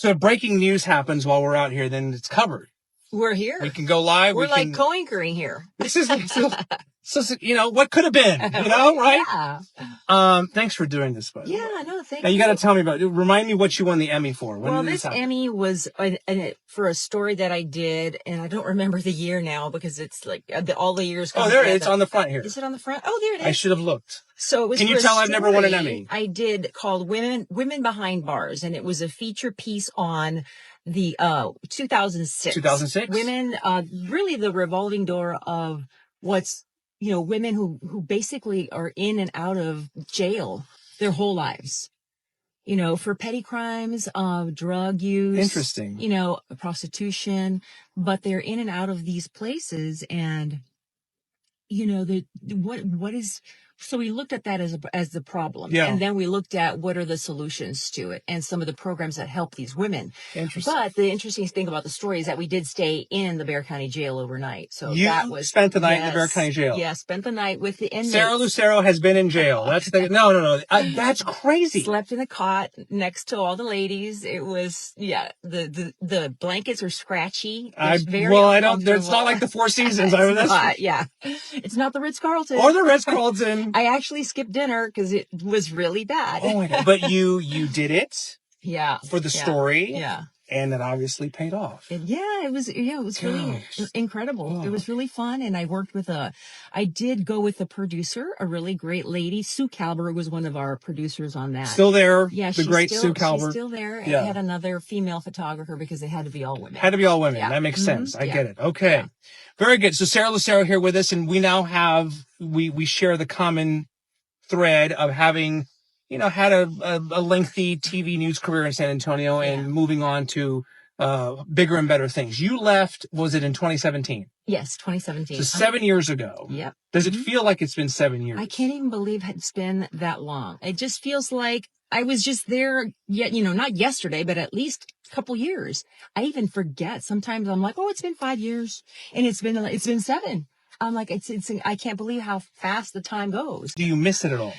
So if breaking news happens while we're out here, then it's covered. We're here. We can go live. We're like co-anchoring here. This is so you know what could have been, you know, right? Yeah. Thanks for doing this, buddy. Yeah, no, thank you. Now you got to tell me about it. Remind me what you won the Emmy for. Well, this Emmy was for a story that I did, and I don't remember the year now because it's like all the years. Oh, there it is. It's on the front here. Is it on the front? Oh, there it is. I should have looked. So it was. Can you tell I've never won an Emmy? I did called Women Behind Bars, and it was a feature piece on the 2006. 2006. Women, really the revolving door of what's, you know, women who basically are in and out of jail their whole lives, you know, for petty crimes, drug use. Interesting. You know, prostitution, but they're in and out of these places, and you know, what is. So we looked at that as the problem. Yeah. And then we looked at what are the solutions to it and some of the programs that help these women. Interesting. But the interesting thing about the story is that we did stay in the Bexar County Jail overnight. So you that was spent the night in the Bexar County Jail. Yeah, spent the night with the inmates. Sarah Lucero has been in jail. That's the no. That's crazy. Slept in a cot next to all the ladies. It was the blankets are scratchy. It's not like the Four Seasons. It's not the Ritz-Carlton. Or the Ritz-Carlton. I actually skipped dinner because it was really bad. Oh my God. But you did it. Yeah. For the story. Yeah. And it obviously paid off. It was really incredible. Oh. It was really fun. And I worked with I did go with a producer, a really great lady. Sue Calber was one of our producers on that. Still there. Yeah. The great Sue Calber. She's still there. And I had another female photographer because it had to be all women. Had to be all women. Yeah. That makes sense. I get it. Okay. Yeah. Very good. So Sarah Lucero here with us, and we now have, we share the common thread of having, you know, had a lengthy TV news career in San Antonio and moving on to bigger and better things. You left, was it in 2017? Yes, 2017. So 7 years ago. Yep. Does it feel like it's been 7 years? I can't even believe it's been that long. It just feels like I was just there, yet, you know, not yesterday, but at least a couple years. I even forget. Sometimes I'm like, oh, it's been 5 years, and it's been 7. I'm like, I can't believe how fast the time goes. Do you miss it at all?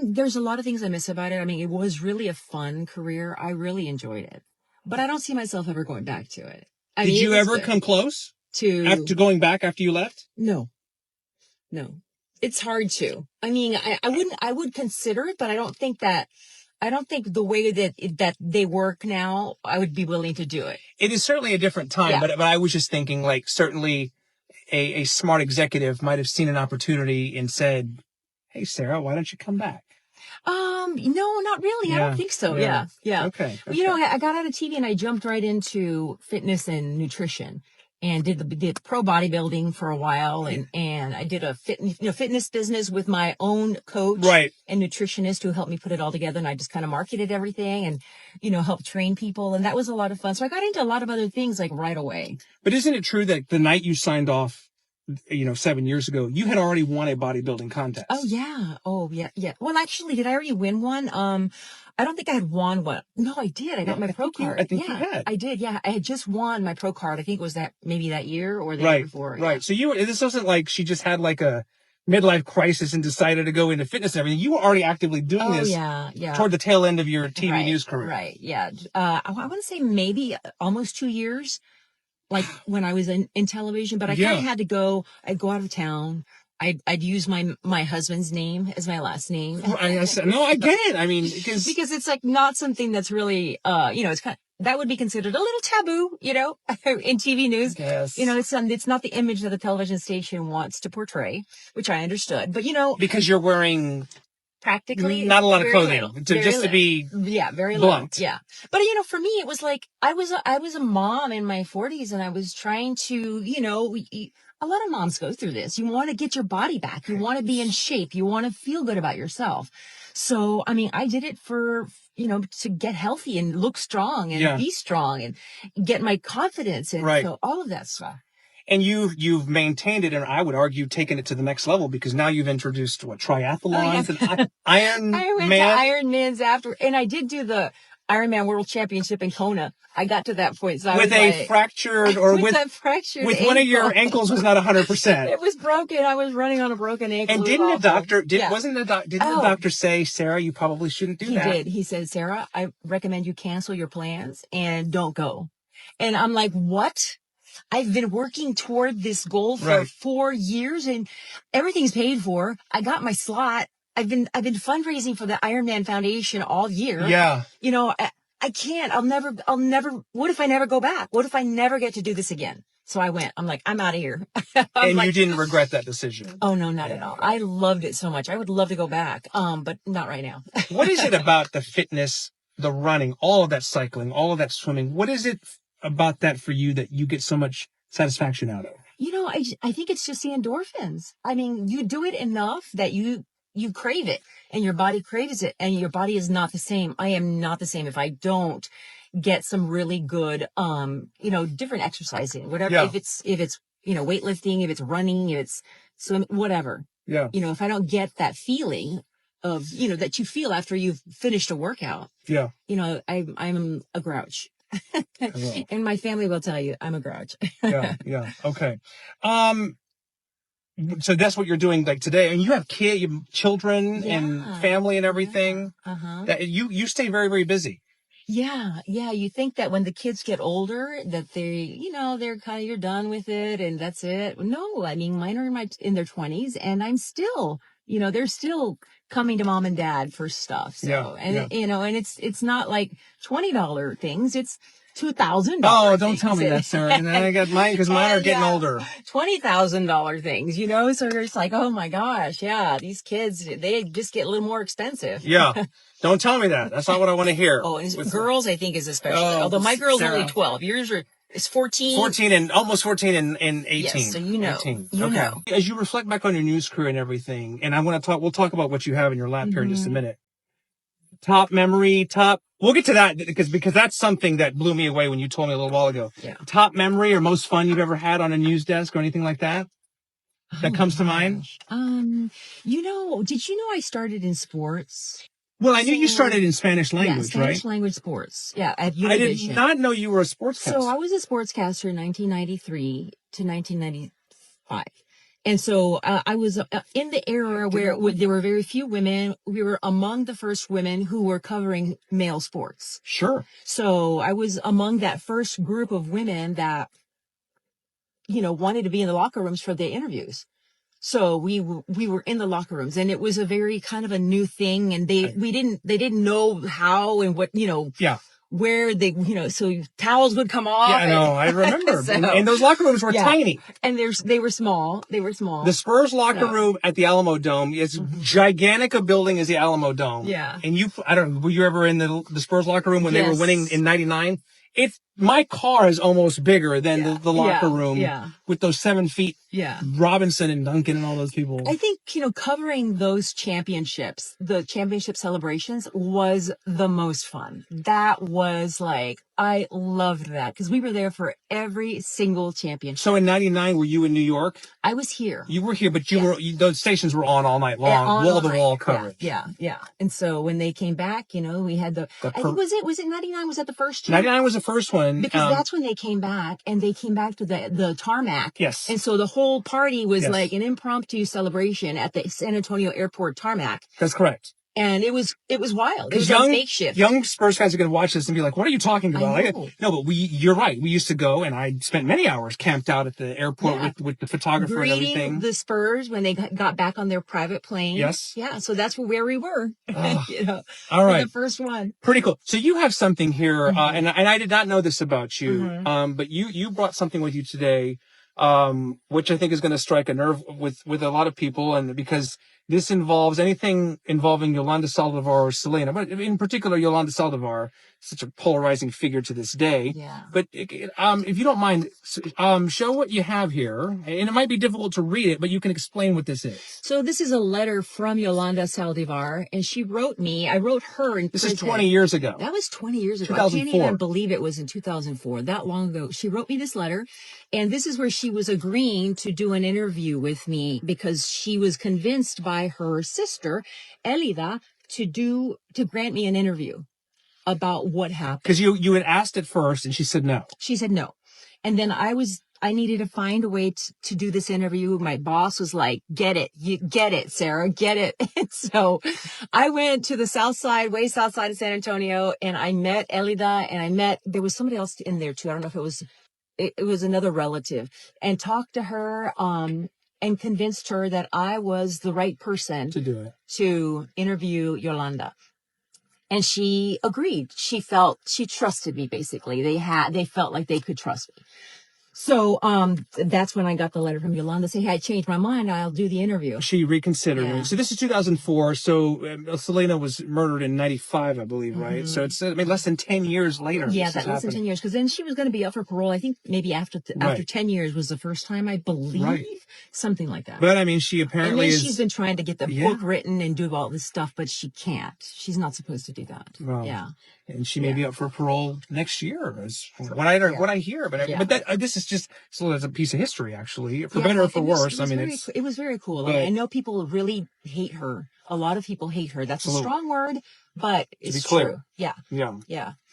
There's a lot of things I miss about it. I mean, it was really a fun career. I really enjoyed it, but I don't see myself ever going back to it. Did you ever come close to going back after you left? No. It's hard to. I mean, I would consider it, but I don't think the way that they work now, I would be willing to do it. It is certainly a different time, but I was just thinking, like, certainly a smart executive might have seen an opportunity and said, hey, Sarah, why don't you come back? No, not really. I don't think so. Yeah. Okay. You know, I got out of TV and I jumped right into fitness and nutrition. And did pro bodybuilding for a while, and I did a fitness business with my own coach and nutritionist who helped me put it all together. And I just kind of marketed everything and, you know, helped train people. And that was a lot of fun. So I got into a lot of other things like right away. But isn't it true that the night you signed off, you know, 7 years ago, you had already won a bodybuilding contest? Oh, yeah. Well, actually, did I already win one? I don't think I had won one. No, I did. I got my pro card. I think you had. I did. Yeah. I had just won my pro card. I think it was maybe that year or the year before. Right. So this wasn't like she just had like a midlife crisis and decided to go into fitness and everything. You were already actively doing this toward the tail end of your TV news career. Right. Yeah. I want to say maybe almost 2 years, like when I was in television, but I kind of had to go. I'd go out of town. I'd use my husband's name as my last name. I get it. I mean, because it's like not something that's really, you know, it's kind of, that would be considered a little taboo, you know, in TV news. Yes. You know, it's not the image that the television station wants to portray, which I understood. But, you know, because you're wearing practically not a lot of clothing to be very blunt. Little. Yeah. But, you know, for me, it was like I was a mom in my 40s and I was trying to, you know, a lot of moms go through this. You want to get your body back. You want to be in shape. You want to feel good about yourself. So, I mean, I did it for, you know, to get healthy and look strong and be strong and get my confidence and so all of that stuff. And you've maintained it, and I would argue taken it to the next level because now you've introduced triathlons and Ironman. I went to Ironmans after, and I did do Ironman World Championship in Kona. I got to that point. So I with was a like, fractured or with a fractured with one of your ankle. ankles was not 100%. It was broken. I was running on a broken ankle. And It was didn't the awful. doctor Yeah. didn't the doctor say, Sarah, you probably shouldn't do He that? did. He said, Sarah, I recommend you cancel your plans and don't go. And I'm like, what? I've been working toward this goal for Right. 4 years and everything's paid for. I got my slot. I've been fundraising for the Ironman Foundation all year. Yeah. You know, I can't. I'll never, what if I never go back? What if I never get to do this again? So I went. I'm like, I'm out of here. And like, you didn't regret that decision? Oh, no, not at all. I loved it so much. I would love to go back, but not right now. What is it about the fitness, the running, all of that cycling, all of that swimming? What is it about that for you that you get so much satisfaction out of? You know, I think it's just the endorphins. I mean, you do it enough that you crave it and your body craves it and your body is not the same. I am not the same if I don't get some really good, different exercising, whatever. Yeah. If it's, weightlifting, if it's running, if it's swimming, whatever. Yeah. If I don't get that feeling of, that you feel after you've finished a workout. Yeah. I'm a grouch. And my family will tell you I'm a grouch. Yeah. Okay. So that's what you're doing like today, and you have children and family and everything. Yeah. Uh-huh. That you stay very, very busy. Yeah. You think that when the kids get older, that they're kind of, you're done with it and that's it. No, I mean, mine are in their 20s, and I'm still, they're still coming to mom and dad for stuff. So, and it's not like $20 things. It's $2,000. Oh, don't tell me that, Sarah. And then I got mine because mine are getting older. $20,000 things, So it's like, oh my gosh, yeah, these kids, they just get a little more expensive. Yeah. Don't tell me that. That's not what I want to hear. Oh, and girls, I think, is especially. Although my girl's Sarah. only 12. Yours is 14. 14 and almost 14 and 18. Yes, so you know. 18. You okay. know. As you reflect back on your news career and everything, and we'll talk about what you have in your lap here in just a minute. We'll get to that because that's something that blew me away when you told me a little while ago. Yeah. Top memory or most fun you've ever had on a news desk or anything like that? That comes to mind? Did you know I started in sports? Well, I knew you started in Spanish language, Spanish right? language sports. Yeah, at Univision. I did not know you were a sportscaster. So I was a sportscaster in 1993 to 1995. And so I was in the era where there were very few women. We were among the first women who were covering male sports. Sure. So I was among that first group of women that, wanted to be in the locker rooms for the interviews. So we were in the locker rooms, and it was a very kind of a new thing, and they didn't know how and what, where they, so towels would come off. Yeah, I know. I remember. And those locker rooms were tiny. And they were small. The Spurs locker room at the Alamo Dome is gigantic a building as the Alamo Dome. Yeah. And I don't know, were you ever in the Spurs locker room when they were winning in 99? My car is almost bigger than the locker room with those 7 feet. Yeah. Robinson and Duncan and all those people. I think, covering those championships, the championship celebrations was the most fun. That was I loved that because we were there for every single championship. So in 99, were you in New York? I was here. You were here, but those stations were on all night long, wall-to-wall coverage. Yeah. And so when they came back, we had was it 99? Was that the first year? 99 was the first one. Because that's when they came back, and they came back to the tarmac. Yes. And so the whole party was like an impromptu celebration at the San Antonio Airport tarmac. That's correct. And it was wild. It was young, a makeshift. Young Spurs fans are going to watch this and be like, what are you talking about? No, but you're right. We used to go, and I spent many hours camped out at the airport with the photographer and everything. Greeting the Spurs when they got back on their private plane. Yes. Yeah, so that's where we were. All right. The first one. Pretty cool. So you have something here, and I did not know this about you, but you brought something with you today, which I think is going to strike a nerve with a lot of people, and because this involves anything involving Yolanda Saldivar or Selena, but in particular Yolanda Saldivar, such a polarizing figure to this day. Yeah. But if you don't mind, show what you have here, and it might be difficult to read it, but you can explain what this is. So this is a letter from Yolanda Saldivar, and she wrote me. I wrote her in prison. This is 20 years ago. That was 20 years ago. 2004. I can't even believe it was in 2004. That long ago. She wrote me this letter, and this is where she was agreeing to do an interview with me because she was convinced by her sister, Elida, to grant me an interview. about what happened. Because you had asked it first, and she said no. She said no. And then I needed to find a way to do this interview. My boss was like, get it, Sarah, get it. And so I went to the way south side of San Antonio, and I met Elida, and there was somebody else in there too. I don't know if it was another relative, and talked to her, and convinced her that I was the right person To do it. to interview Yolanda. And she agreed. She trusted me, basically. They felt like they could trust me. So, that's when I got the letter from Yolanda saying, hey, I changed my mind. I'll do the interview. She reconsidered Yeah. it. So this is 2004. So Selena was murdered in 95, I believe, right? Mm-hmm. So it's less than 10 years later. Yeah, this that is less than happening. 10 years. Because then she was going to be up for parole. I think maybe after Right. 10 years was the first time, I believe. Right. Something like that. But I mean, she and apparently then is. she's been trying to get the Yeah. book written and do all this stuff, but she can't. She's not supposed to do that. Well, Yeah. And she may be up for parole next year, is what I hear. But Yeah. but that this is just so as a piece of history, actually, for Yeah, better or for it was- worse. it was I mean, very, it was very cool. but- I know people really hate her. A lot of people hate her. That's Absolutely. a strong word, but it's be clear. true. Yeah.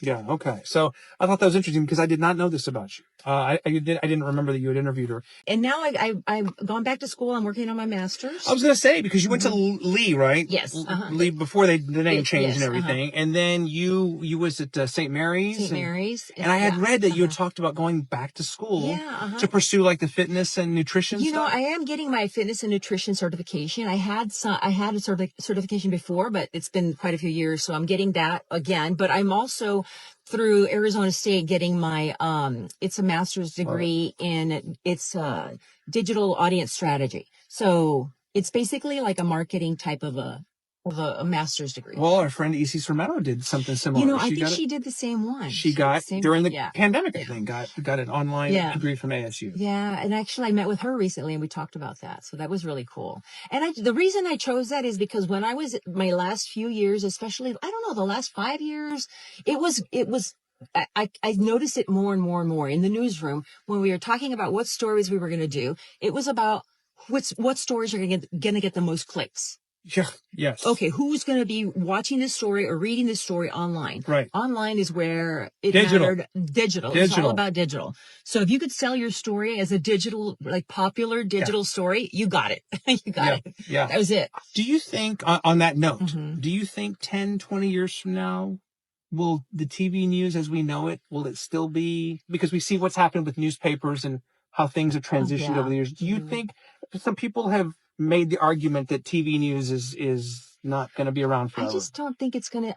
yeah. Okay. So I thought that was interesting because I did not know this about you. I didn't remember that you had interviewed her. And now I've gone back to school. I'm working on my master's. I was going to say, because you went to Lee, right? Yes, Lee, before the name changed yes, and everything. And then you was at St. Mary's. St. Mary's. And I had read that you had talked about going back to school to pursue like the fitness and nutrition You stuff. know, I am getting my fitness and nutrition certification. I had a certification before, but it's been quite a few years. So I'm getting that again. But I'm also through Arizona State getting my, it's a master's degree in digital audience strategy. So it's basically like a marketing type of a master's degree. Well, our friend EC Sormetto did something similar. You know, I think she did the same one. She got during the pandemic, I think, got an online Yeah. degree from ASU. Yeah, and actually I met with her recently and we talked about that. So that was really cool. And the reason I chose that is because when I was my last few years, especially, I don't know, the last 5 years, I noticed it more and more and more in the newsroom when we were talking about what stories we were going to do. It was about what stories are going to get the most clicks. Yeah. Yes. Okay, who's going to be watching this story or reading this story online? Right. Online is where it Digital. mattered. Digital. It's all about digital. So if you could sell your story as a digital, like popular digital story, you got it. You got it. Yeah. That was it. Do you think, on that note, Mhm. do you think 10, 20 years from now, will the TV news as we know it, will it still be, because we see what's happened with newspapers and how things have transitioned yeah. over the years. Do you Mhm. think some people have made the argument that TV news is not going to be around forever? I just don't think it's going to,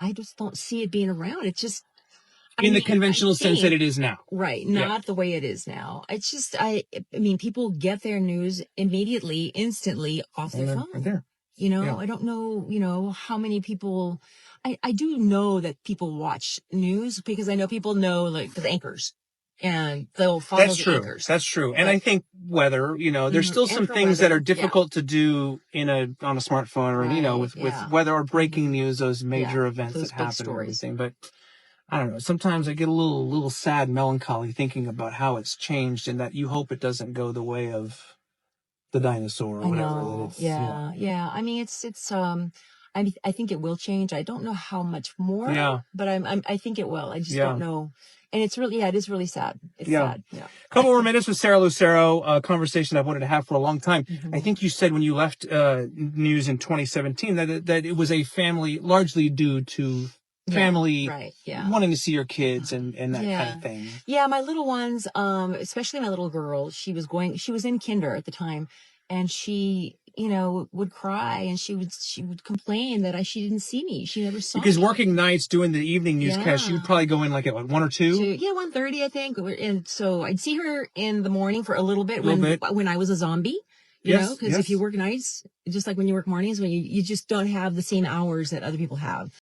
I just don't see it being around. It's just, in the conventional sense that it is now. Right. Not the way it is now. It's just, I mean, people get their news immediately, instantly off their phone. Right there. You know, Yeah. I don't know, how many people, I do know that people watch news because I know people know like the anchors and they'll follow That's the true. anchors. That's true. And I think weather, there's still some And for things that weather, are difficult to do on a smartphone or, Right, with yeah. weather or breaking news, those major events those that big happen and stories. everything. But I don't know. Sometimes I get a little sad, melancholy thinking about how it's changed and that you hope it doesn't go the way of the dinosaur or I whatever. know. That it's, Yeah. I mean, I think it will change. I don't know how much more. Yeah. But I think it will. I just Yeah. don't know. And it's really, it is really sad. It's Yeah. sad. Yeah. A couple more minutes with Sarah Lucero, a conversation I've wanted to have for a long time. Mhm. I think you said when you left news in 2017 that it was a family, largely due to family Right. Yeah. wanting to see your kids and that Yeah. kind of thing. Yeah, my little ones, especially my little girl, she was in kinder at the time, and she, would cry and she would complain that she didn't see me. She never saw Because me. working nights doing the evening newscast, Yeah. you'd probably go in like at 1 or 2? 1:30, I think. And so I'd see her in the morning for a little bit Little when I was a zombie. Yes, Because if you work nights, just like when you work mornings, when you just don't have the same hours that other people have.